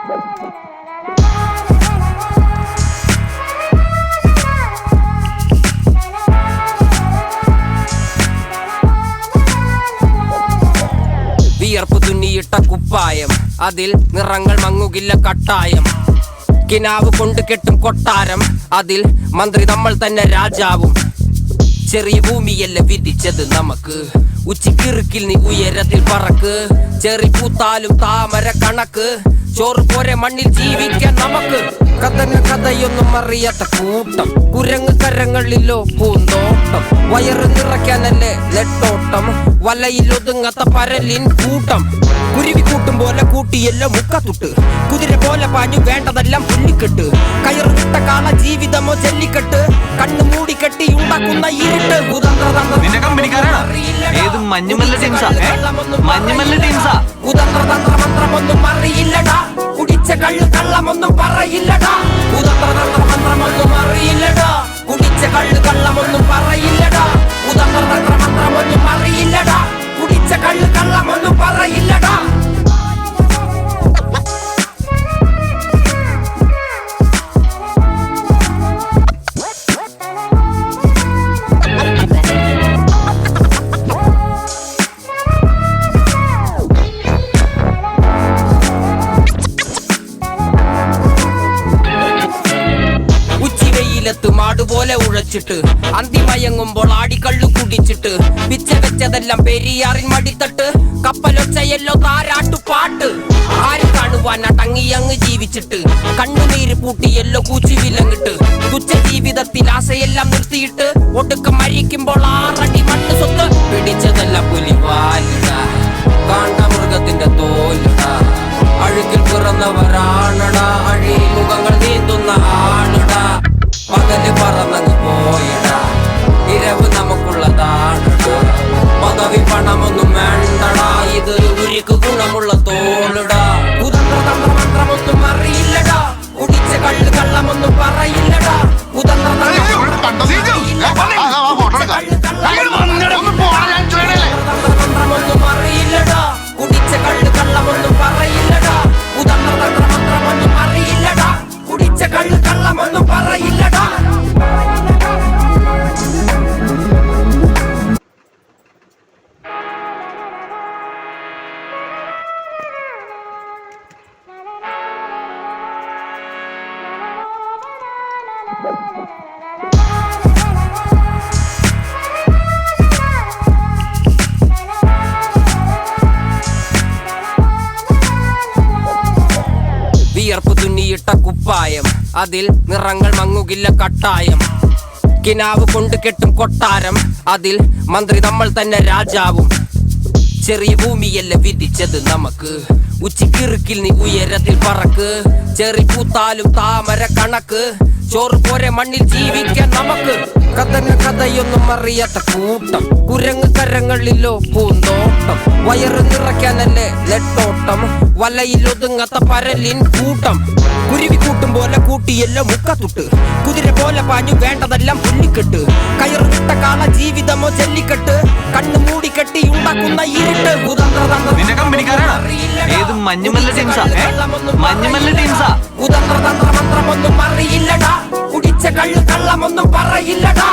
വിയർപ്പ് തുന്നിയിട്ട കുപ്പായം, അതിൽ നിറങ്ങൾ മങ്ങുകില്ല കട്ടായം. കിനാവ് കൊണ്ട് കെട്ടും കൊട്ടാരം, അതിൽ മന്ത്രി നമ്മൾ തന്നെ രാജാവും. ചെറിയ ഭൂമിയല്ല വിധിച്ചത് നമുക്ക്, ഉച്ചിക്കിറുക്കിൽ നീ ഉയരത്തിൽ പറക്ക്. ചെറി പൂത്താലും താമര കണക്ക്, ചോറ് പോരെ മണ്ണിൽ ജീവിക്കാൻ നമുക്ക്. കഥയൊന്നും അറിയാത്ത കൂട്ടം, കുരങ്ങ് കരങ്ങളിലോ പൂന്തോട്ടം. വയറ് നിറയ്ക്കാനല്ലേ നെട്ടോട്ടം, വലയിൽ ഒതുങ്ങാത്ത പരലിൻ കൂട്ടം. കുരുവി കൂട്ടും പോലെ കൂട്ടിയല്ലോ മുക്കത്തുട്ട്, കുതിര പോലെ പാഞ്ഞു വേണ്ടതെല്ലാം പുള്ളിക്കെട്ട്. കയറ് വിട്ട കാള ജീവിതമോ ജല്ലിക്കെട്ട്, കണ്ണു മൂടിക്കെട്ടി ഉണ്ടാക്കുന്ന ഇരുട്ട്. കുതന്ത്രതന്ത്രമന്ത്രമൊന്നും അറിയില്ലടാ, കുടിച്ച കള്ളു കള്ളമൊന്നും പറയില്ലടാ. കുതന്ത്രതന്ത്രമന്ത്രമൊന്നും അറിയില്ലടാ, കുടിച്ച കള്ളു കള്ളമൊന്നും പറയില്ലടാ. കുതന്ത്രതന്ത്രമന്ത്രമൊന്നും അറിയില്ലടാ, കുടിച്ച കള്ളു കള്ളമൊന്നും പറയില്ലടാ. മാടുപോലെ ഉഴച്ചിട്ട് അന്തിമയങ്ങുമ്പോൾ ആടിക്കള്ളു കുടിച്ചിട്ട്, പിച്ച വെച്ചതെല്ലാം പെരിയാറിൻ മടിത്തട്ട്. കപ്പലൊച്ചയല്ലോ താരാട്ടുപാട്ട്, ആര് കാണുവാൻ അടങ്ങിയങ്ങ് ജീവിച്ചിട്ട്. കണ്ണുനീര് പൂട്ടിയല്ലോ കൂച്ചി വിലങ്ങിട്ട്, തുച്ഛ ജീവിതത്തിൽ ആശയെല്ലാം നിർത്തിയിട്ട്. ഒടുക്കം മരിക്കുമ്പോൾ 6 അടി മണ്ണ് സ്വത്ത്. പിടിച്ചതെല്ലാം പുലിവാലിട, കാണ്ട മൃഗത്തിന്റെ തോലിട. അഴുകിൽ പിറന്നവരാണടാ, അഴിയിൽ മുഖങ്ങൾ നീന്തുന്ന ആണടാ. പകല് പറന്നങ്ങ് പോയിടാ, ഇരവ് നമുക്കുള്ളതാണടാ. പദവി പണമൊന്നും വേണ്ടടാ, ഇത് ഉരുക്ക് ഗുണമുള്ള തോളിടാ. കുതന്ത്രതന്ത്രമന്ത്രമൊന്നും അറിയില്ലടാ, കുടിച്ച കള്ളു കള്ളമൊന്നും പറയില്ലടാ. കുതന്ത്രതന്ത്രമന്ത്രമൊന്നും അറിയില്ലടാ, കുടിച്ച കള്ളു കള്ളമൊന്നും പറയില്ലടാ. കുതന്ത്രതന്ത്രമന്ത്രമൊന്നും അറിയില്ലടാ, കുടിച്ച കള്ളു കള്ളമൊന്നും പറയില്ലടാ. വിയർപ്പ് തുന്നിയിട്ട കുപ്പായം, അതിൽ നിറങ്ങൾ മങ്ങുകില്ല കട്ടായം. കിനാവ് കൊണ്ട് കെട്ടും കൊട്ടാരം, അതിൽ മന്ത്രി നമ്മൾ തന്നെ രാജാവും. ചെറിയ ഭൂമിയല്ല വിധിച്ചത് നമുക്ക്, ഉച്ചിക്കിറുക്കിൽ നീ ഉയരത്തിൽ പറക്ക്. ചെറി പൂത്താലും താമര കണക്ക്, ചോറ് പോരെ മണ്ണിൽ ജീവിക്കാൻ നമുക്ക്. കഥയൊന്നും അറിയാത്ത കൂട്ടം, കുരങ്ങ് കരങ്ങളിലോ പൂന്തോട്ടം. വയറ് നിറയ്ക്കാനല്ലേ നെട്ടോട്ടം, വലയിൽ ഒതുങ്ങാത്ത പരലിൻ കൂട്ടം. കുരുവി കൂട്ടും പോലെ കൂട്ടിയല്ലോ മുക്കത്തുട്ട്, കുതിര പോലെ പാഞ്ഞു വേണ്ടതെല്ലാം പുള്ളിക്കെട്ട്. കയറ് വിട്ട കാള ജീവിതമോ ജല്ലിക്കെട്ട്, കണ്ണു മൂടിക്കെട്ടി ഉണ്ടാക്കുന്ന ഇരുട്ട്. കുതന്ത്രതന്ത്രമന്ത്രമൊന്നും അറിയില്ലടാ, കുടിച്ച കള്ളു കള്ളമൊന്നും പറയില്ലടാ.